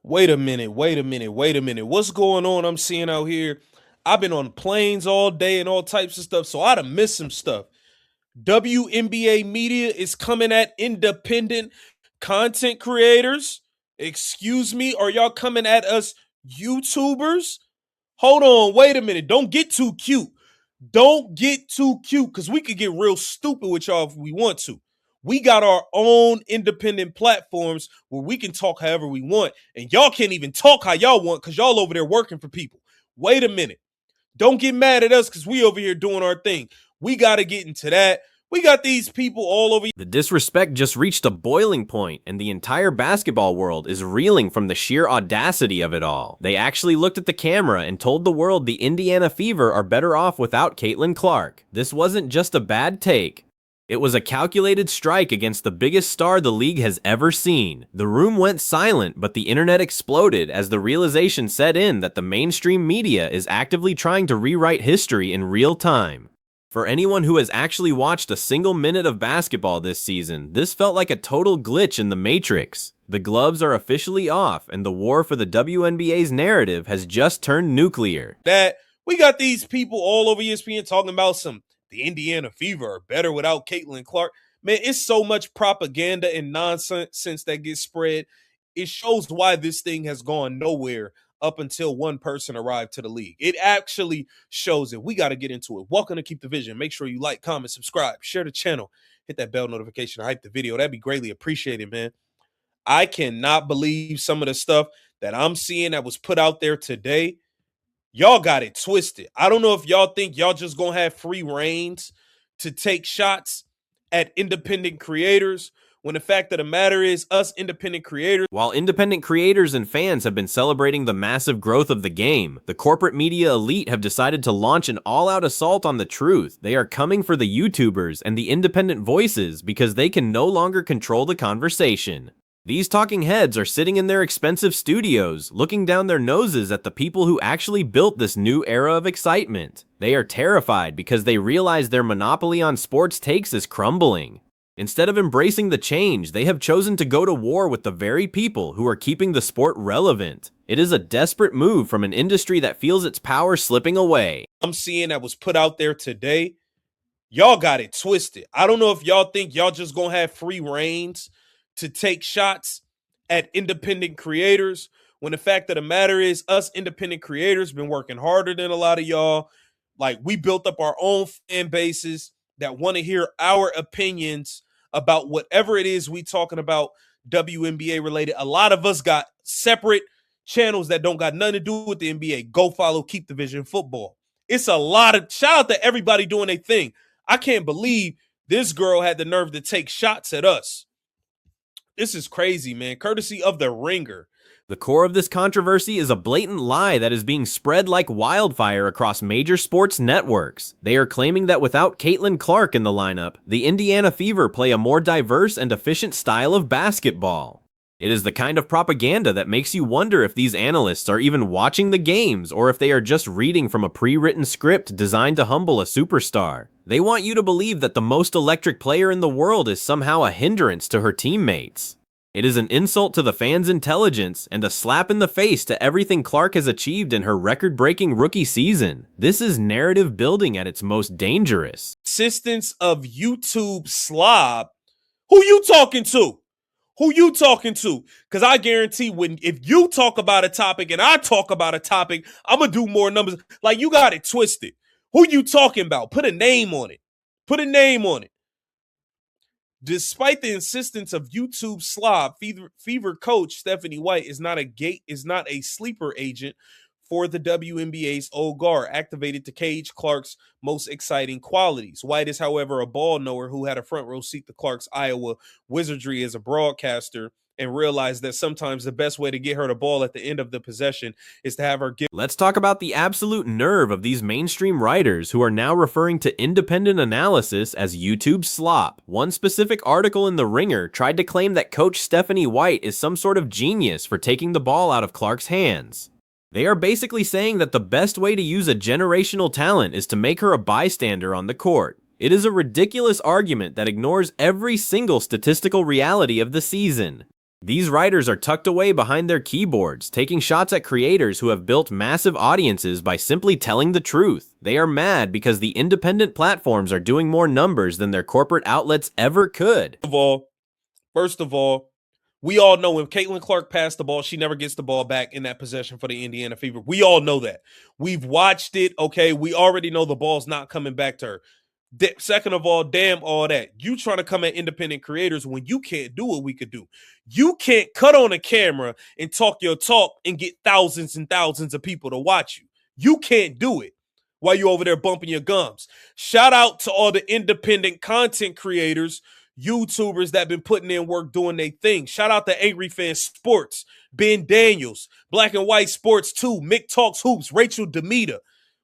Wait a minute, wait a minute, wait a minute. What's going on? I'm seeing out here. I've been on planes all day and all types of stuff, so I'd have missed some stuff. WNBA media is coming at independent content creators. Excuse me, are y'all coming at us YouTubers? Hold on, wait a minute. Don't get too cute. Don't get too cute because we could get real stupid with y'all if we want to. We got our own independent platforms where we can talk however we want, and y'all can't even talk how y'all want because y'all over there working for people. Wait a minute. Don't get mad at us because we over here doing our thing. We got to get into that. We got these people all over. The disrespect just reached a boiling point, and the entire basketball world is reeling from the sheer audacity of it all. They actually looked at the camera and told the world the Indiana Fever are better off without Caitlin Clark. This wasn't just a bad take. It was a calculated strike against the biggest star the league has ever seen. The room went silent, but the internet exploded as the realization set in that the mainstream media is actively trying to rewrite history in real time. For anyone who has actually watched a single minute of basketball this season, this felt like a total glitch in the Matrix. The gloves are officially off, and the war for the WNBA's narrative has just turned nuclear. That we got these people all over ESPN talking about the Indiana Fever are better without Caitlin Clark. Man, it's so much propaganda and nonsense that gets spread. It shows why this thing has gone nowhere up until one person arrived to the league. It actually shows it. We got to get into it. Welcome to Keep the Vision. Make sure you like, comment, subscribe, share the channel, hit that bell notification, hype the video. That'd be greatly appreciated, man. I cannot believe some of the stuff that I'm seeing that was put out there today. Y'all got it twisted. I don't know if y'all think y'all just gonna have free reins to take shots at independent creators, when the fact of the matter is us independent creators. While independent creators and fans have been celebrating the massive growth of the game, the corporate media elite have decided to launch an all-out assault on the truth. They are coming for the YouTubers and the independent voices because they can no longer control the conversation. These talking heads are sitting in their expensive studios, looking down their noses at the people who actually built this new era of excitement. They are terrified because they realize their monopoly on sports takes is crumbling. Instead of embracing the change, they have chosen to go to war with the very people who are keeping the sport relevant. It is a desperate move from an industry that feels its power slipping away. I'm seeing that was put out there today. Y'all got it twisted. I don't know if y'all think y'all just gonna have free reins to take shots at independent creators, when the fact of the matter is us independent creators been working harder than a lot of y'all. Like, we built up our own fan bases that want to hear our opinions about whatever it is we talking about WNBA related. A lot of us got separate channels that don't got nothing to do with the NBA. Go follow Keep the Vision Football. It's a lot of shout out to everybody doing their thing. I can't believe this girl had the nerve to take shots at us. This is crazy, man. Courtesy of The Ringer. The core of this controversy is a blatant lie that is being spread like wildfire across major sports networks. They are claiming that without Caitlin Clark in the lineup, the Indiana Fever play a more diverse and efficient style of basketball. It is the kind of propaganda that makes you wonder if these analysts are even watching the games or if they are just reading from a pre-written script designed to humble a superstar. They want you to believe that the most electric player in the world is somehow a hindrance to her teammates. It is an insult to the fans' intelligence and a slap in the face to everything Clark has achieved in her record-breaking rookie season. This is narrative building at its most dangerous. Assistance of YouTube slob. Who you talking to? Who you talking to? Because I guarantee if you talk about a topic and I talk about a topic, I'm going to do more numbers. Like, you got it twisted. Who you talking about? Put a name on it. Put a name on it. Despite the insistence of YouTube slob, Fever coach Stephanie White is not a sleeper agent for the WNBA's old guard, activated to cage Clark's most exciting qualities. White is, however, a ball knower who had a front row seat to Clark's Iowa wizardry as a broadcaster and realized that sometimes the best way to get her the ball at the end of the possession is to have her give. Let's talk about the absolute nerve of these mainstream writers who are now referring to independent analysis as YouTube slop. One specific article in The Ringer tried to claim that Coach Stephanie White is some sort of genius for taking the ball out of Clark's hands. They are basically saying that the best way to use a generational talent is to make her a bystander on the court. It is a ridiculous argument that ignores every single statistical reality of the season. These writers are tucked away behind their keyboards, taking shots at creators who have built massive audiences by simply telling the truth. They are mad because the independent platforms are doing more numbers than their corporate outlets ever could. First of all, we all know when Caitlin Clark passed the ball, she never gets the ball back in that possession for the Indiana Fever. We all know that. We've watched it, okay? We already know the ball's not coming back to her. Second of all, damn all that. You trying to come at independent creators when you can't do what we could do. You can't cut on a camera and talk your talk and get thousands and thousands of people to watch you. You can't do it while you over there bumping your gums. Shout out to all the independent content creators, YouTubers that been putting in work doing their thing. Shout out to Angry Fan Sports, Ben Daniels, Black and White Sports 2, Mick Talks Hoops, Rachel Demeter.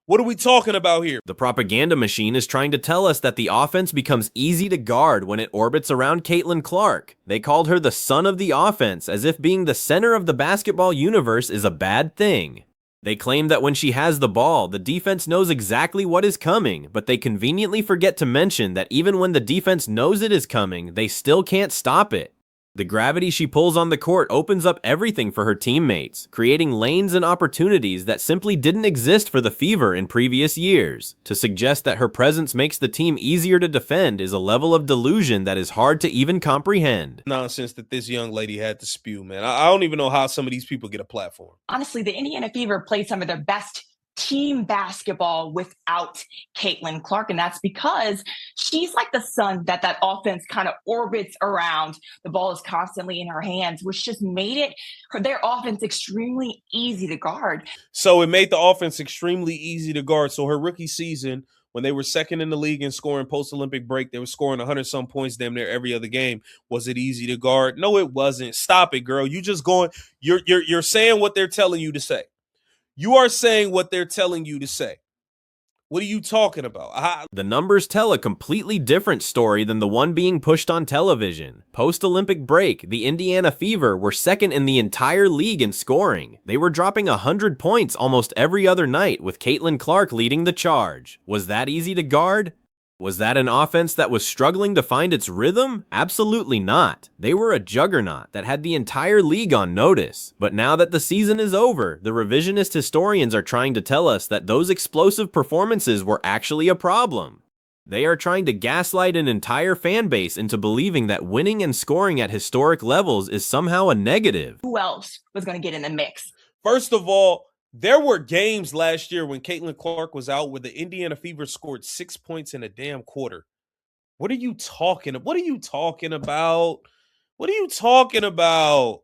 What are we talking about here? The propaganda machine is trying to tell us that the offense becomes easy to guard when it orbits around Caitlin Clark. They called her the sun of the offense, as if being the center of the basketball universe is a bad thing. They claim that when she has the ball, the defense knows exactly what is coming, but they conveniently forget to mention that even when the defense knows it is coming, they still can't stop it. The gravity she pulls on the court opens up everything for her teammates, creating lanes and opportunities that simply didn't exist for the Fever in previous years. To suggest that her presence makes the team easier to defend is a level of delusion that is hard to even comprehend. Nonsense that this young lady had to spew, man. I don't even know how some of these people get a platform. Honestly, the Indiana Fever played some of their best team basketball without Caitlin Clark, and that's because she's like the sun that offense kind of orbits around. The ball is constantly in her hands, which just made their offense extremely easy to guard. So it made the offense extremely easy to guard. So her rookie season, when they were second in the league in scoring post-Olympic break, they were scoring 100-some points damn near every other game. Was it easy to guard? No, it wasn't. Stop it, girl. You just going. You're saying what they're telling you to say. You are saying what they're telling you to say. What are you talking about? The numbers tell a completely different story than the one being pushed on television. Post-Olympic break, the Indiana Fever were second in the entire league in scoring. They were dropping 100 points almost every other night, with Caitlin Clark leading the charge. Was that easy to guard? Was that an offense that was struggling to find its rhythm? Absolutely not. They were a juggernaut that had the entire league on notice. But now that the season is over, the revisionist historians are trying to tell us that those explosive performances were actually a problem. They are trying to gaslight an entire fan base into believing that winning and scoring at historic levels is somehow a negative. Who else was going to get in the mix? First of all, there were games last year when Caitlin Clark was out where the Indiana Fever scored 6 points in a damn quarter. What are you talking about? What are you talking about? What are you talking about?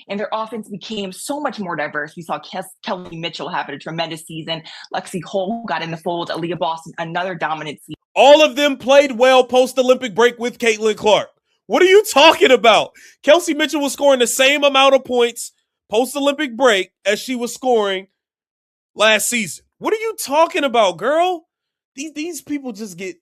And their offense became so much more diverse. We saw Kelly Mitchell having a tremendous season. Lexi Hull got in the fold. Aaliyah Boston, another dominant season. All of them played well post-Olympic break with Caitlin Clark. What are you talking about? Kelsey Mitchell was scoring the same amount of points post-Olympic break as she was scoring last season. What are you talking about, girl? These people just get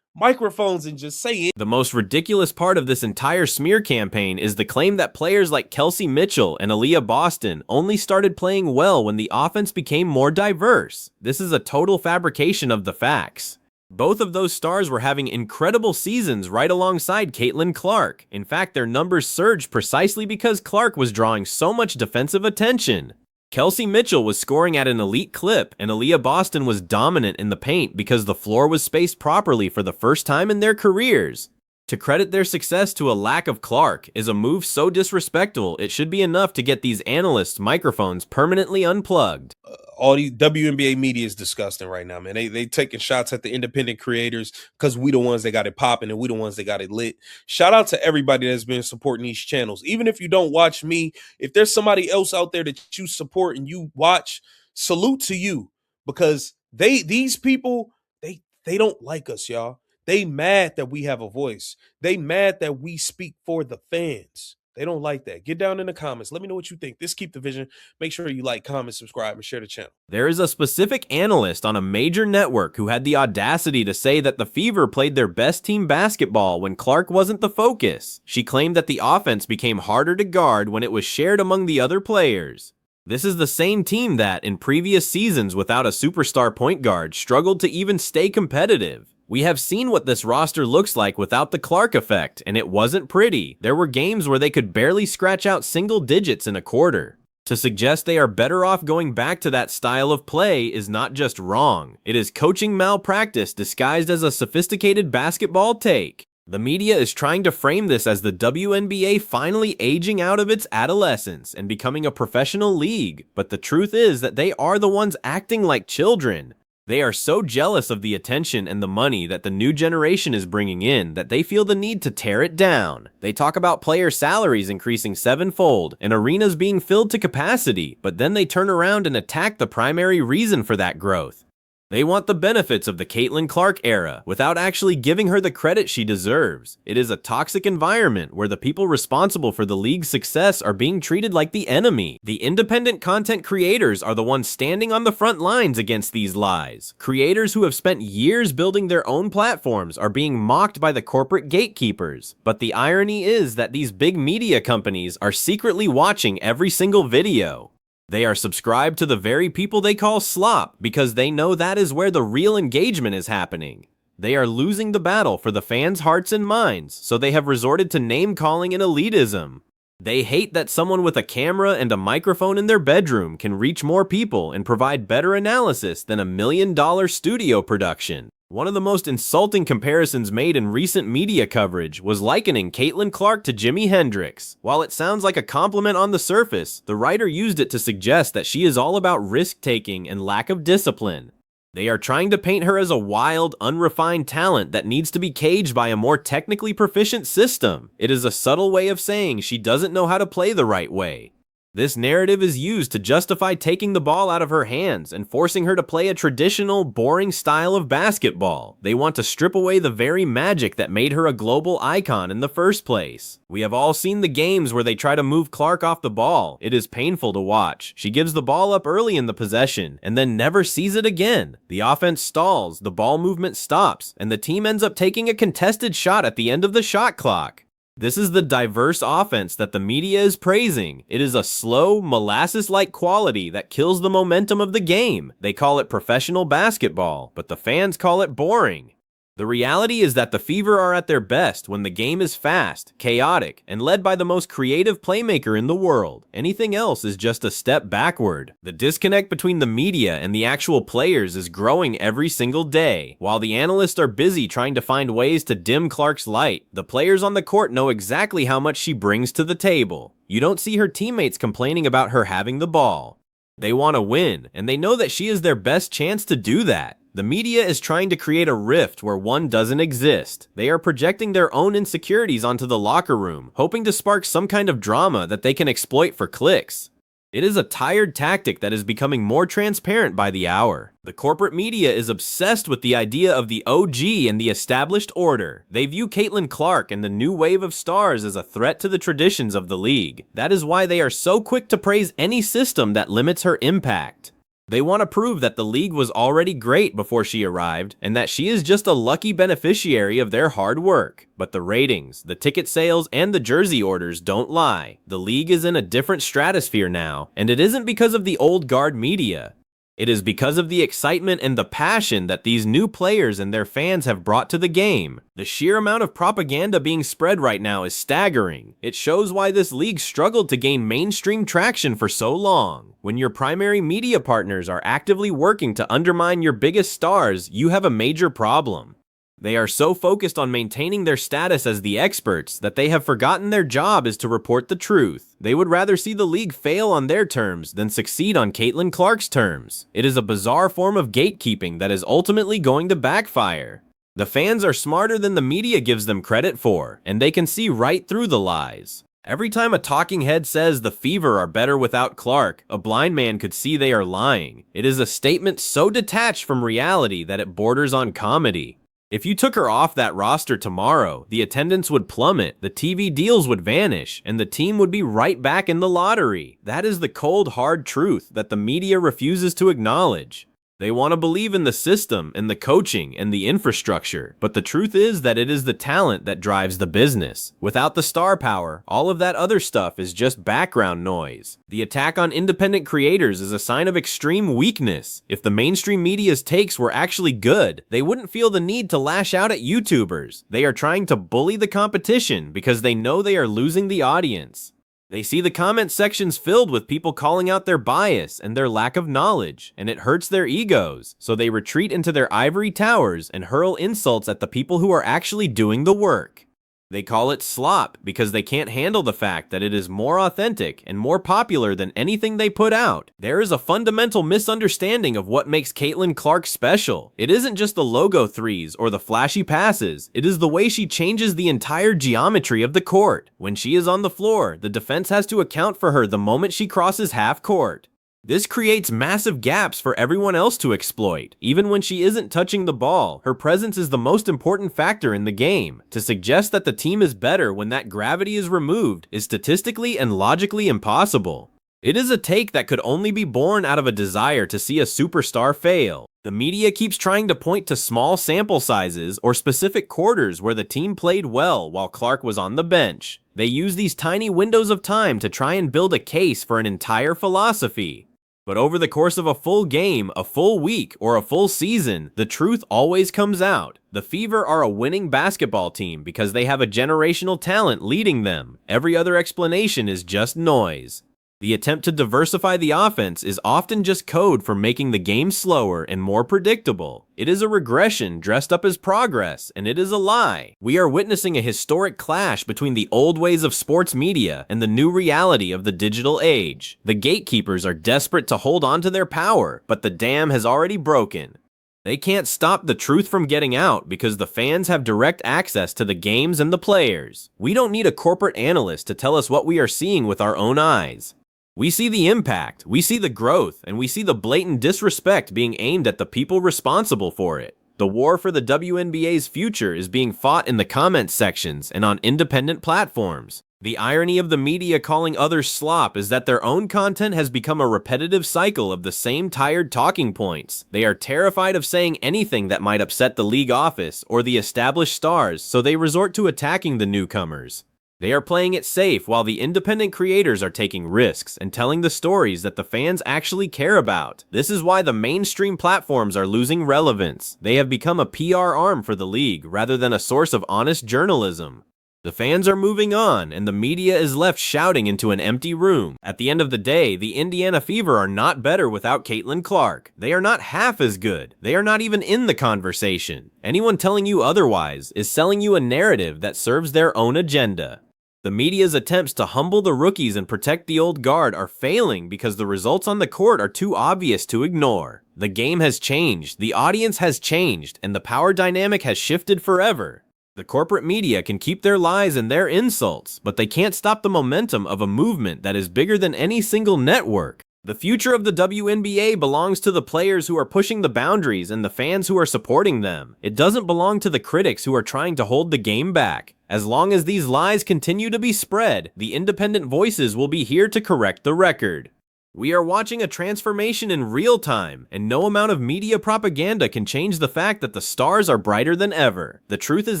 microphones and just say it. The most ridiculous part of this entire smear campaign is the claim that players like Kelsey Mitchell and Aaliyah Boston only started playing well when the offense became more diverse. This is a total fabrication of the facts. Both of those stars were having incredible seasons right alongside Caitlin Clark. In fact, their numbers surged precisely because Clark was drawing so much defensive attention. Kelsey Mitchell was scoring at an elite clip, and Aaliyah Boston was dominant in the paint because the floor was spaced properly for the first time in their careers. To credit their success to a lack of Clark is a move so disrespectful it should be enough to get these analysts' microphones permanently unplugged. All the WNBA media is disgusting right now, man. They taking shots at the independent creators because we the ones that got it popping and we the ones that got it lit. Shout out to everybody that's been supporting these channels. Even if you don't watch me, if there's somebody else out there that you support and you watch, salute to you, because these people, they don't like us, y'all. They mad that we have a voice. They mad that we speak for the fans. They don't like that. Get down in the comments. Let me know what you think. This Keep the Vision. Make sure you like, comment, subscribe, and share the channel. There is a specific analyst on a major network who had the audacity to say that the Fever played their best team basketball when Clark wasn't the focus. She claimed that the offense became harder to guard when it was shared among the other players. This is the same team that, in previous seasons without a superstar point guard, struggled to even stay competitive. We have seen what this roster looks like without the Clark effect, and it wasn't pretty. There were games where they could barely scratch out single digits in a quarter. To suggest they are better off going back to that style of play is not just wrong. It is coaching malpractice disguised as a sophisticated basketball take. The media is trying to frame this as the WNBA finally aging out of its adolescence and becoming a professional league, but the truth is that they are the ones acting like children. They are so jealous of the attention and the money that the new generation is bringing in that they feel the need to tear it down. They talk about player salaries increasing sevenfold and arenas being filled to capacity, but then they turn around and attack the primary reason for that growth. They want the benefits of the Caitlin Clark era without actually giving her the credit she deserves. It is a toxic environment where the people responsible for the league's success are being treated like the enemy. The independent content creators are the ones standing on the front lines against these lies. Creators who have spent years building their own platforms are being mocked by the corporate gatekeepers. But the irony is that these big media companies are secretly watching every single video. They are subscribed to the very people they call slop because they know that is where the real engagement is happening. They are losing the battle for the fans' hearts and minds, so they have resorted to name-calling and elitism. They hate that someone with a camera and a microphone in their bedroom can reach more people and provide better analysis than a $1 million studio production. One of the most insulting comparisons made in recent media coverage was likening Caitlin Clark to Jimi Hendrix. While it sounds like a compliment on the surface, the writer used it to suggest that she is all about risk-taking and lack of discipline. They are trying to paint her as a wild, unrefined talent that needs to be caged by a more technically proficient system. It is a subtle way of saying she doesn't know how to play the right way. This narrative is used to justify taking the ball out of her hands and forcing her to play a traditional, boring style of basketball. They want to strip away the very magic that made her a global icon in the first place. We have all seen the games where they try to move Clark off the ball. It is painful to watch. She gives the ball up early in the possession and then never sees it again. The offense stalls, the ball movement stops, and the team ends up taking a contested shot at the end of the shot clock. This is the diverse offense that the media is praising. It is a slow, molasses-like quality that kills the momentum of the game. They call it professional basketball, but the fans call it boring. The reality is that the Fever are at their best when the game is fast, chaotic, and led by the most creative playmaker in the world. Anything else is just a step backward. The disconnect between the media and the actual players is growing every single day. While the analysts are busy trying to find ways to dim Clark's light, the players on the court know exactly how much she brings to the table. You don't see her teammates complaining about her having the ball. They want to win, and they know that she is their best chance to do that. The media is trying to create a rift where one doesn't exist. They are projecting their own insecurities onto the locker room, hoping to spark some kind of drama that they can exploit for clicks. It is a tired tactic that is becoming more transparent by the hour. The corporate media is obsessed with the idea of the OG and the established order. They view Caitlin Clark and the new wave of stars as a threat to the traditions of the league. That is why they are so quick to praise any system that limits her impact. They want to prove that the league was already great before she arrived, and that she is just a lucky beneficiary of their hard work. But the ratings, the ticket sales, and the jersey orders don't lie. The league is in a different stratosphere now, and it isn't because of the old guard media. It is because of the excitement and the passion that these new players and their fans have brought to the game. The sheer amount of propaganda being spread right now is staggering. It shows why this league struggled to gain mainstream traction for so long. When your primary media partners are actively working to undermine your biggest stars, you have a major problem. They are so focused on maintaining their status as the experts that they have forgotten their job is to report the truth. They would rather see the league fail on their terms than succeed on Caitlin Clark's terms. It is a bizarre form of gatekeeping that is ultimately going to backfire. The fans are smarter than the media gives them credit for, and they can see right through the lies. Every time a talking head says the Fever are better without Clark, a blind man could see they are lying. It is a statement so detached from reality that it borders on comedy. If you took her off that roster tomorrow, the attendance would plummet, the TV deals would vanish, and the team would be right back in the lottery. That is the cold, hard truth that the media refuses to acknowledge. They want to believe in the system and the coaching and the infrastructure, but the truth is that it is the talent that drives the business. Without the star power, all of that other stuff is just background noise. The attack on independent creators is a sign of extreme weakness. If the mainstream media's takes were actually good, they wouldn't feel the need to lash out at YouTubers. They are trying to bully the competition because they know they are losing the audience. They see the comment sections filled with people calling out their bias and their lack of knowledge, and it hurts their egos, so they retreat into their ivory towers and hurl insults at the people who are actually doing the work. They call it slop because they can't handle the fact that it is more authentic and more popular than anything they put out. There is a fundamental misunderstanding of what makes Caitlin Clark special. It isn't just the logo threes or the flashy passes, it is the way she changes the entire geometry of the court. When she is on the floor, the defense has to account for her the moment she crosses half court. This creates massive gaps for everyone else to exploit. Even when she isn't touching the ball, her presence is the most important factor in the game. To suggest that the team is better when that gravity is removed is statistically and logically impossible. It is a take that could only be born out of a desire to see a superstar fail. The media keeps trying to point to small sample sizes or specific quarters where the team played well while Clark was on the bench. They use these tiny windows of time to try and build a case for an entire philosophy. But over the course of a full game, a full week, or a full season, the truth always comes out. The Fever are a winning basketball team because they have a generational talent leading them. Every other explanation is just noise. The attempt to diversify the offense is often just code for making the game slower and more predictable. It is a regression dressed up as progress, and it is a lie. We are witnessing a historic clash between the old ways of sports media and the new reality of the digital age. The gatekeepers are desperate to hold on to their power, but the dam has already broken. They can't stop the truth from getting out because the fans have direct access to the games and the players. We don't need a corporate analyst to tell us what we are seeing with our own eyes. We see the impact, we see the growth, and we see the blatant disrespect being aimed at the people responsible for it. The war for the WNBA's future is being fought in the comment sections and on independent platforms. The irony of the media calling others slop is that their own content has become a repetitive cycle of the same tired talking points. They are terrified of saying anything that might upset the league office or the established stars, so they resort to attacking the newcomers. They are playing it safe while the independent creators are taking risks and telling the stories that the fans actually care about. This is why the mainstream platforms are losing relevance. They have become a PR arm for the league rather than a source of honest journalism. The fans are moving on, and the media is left shouting into an empty room. At the end of the day, the Indiana Fever are not better without Caitlin Clark. They are not half as good. They are not even in the conversation. Anyone telling you otherwise is selling you a narrative that serves their own agenda. The media's attempts to humble the rookies and protect the old guard are failing because the results on the court are too obvious to ignore. The game has changed, the audience has changed, and the power dynamic has shifted forever. The corporate media can keep their lies and their insults, but they can't stop the momentum of a movement that is bigger than any single network. The future of the WNBA belongs to the players who are pushing the boundaries and the fans who are supporting them. It doesn't belong to the critics who are trying to hold the game back. As long as these lies continue to be spread, the independent voices will be here to correct the record. We are watching a transformation in real time, and no amount of media propaganda can change the fact that the stars are brighter than ever. The truth is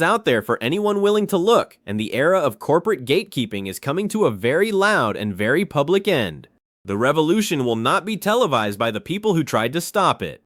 out there for anyone willing to look, and the era of corporate gatekeeping is coming to a very loud and very public end. The revolution will not be televised by the people who tried to stop it.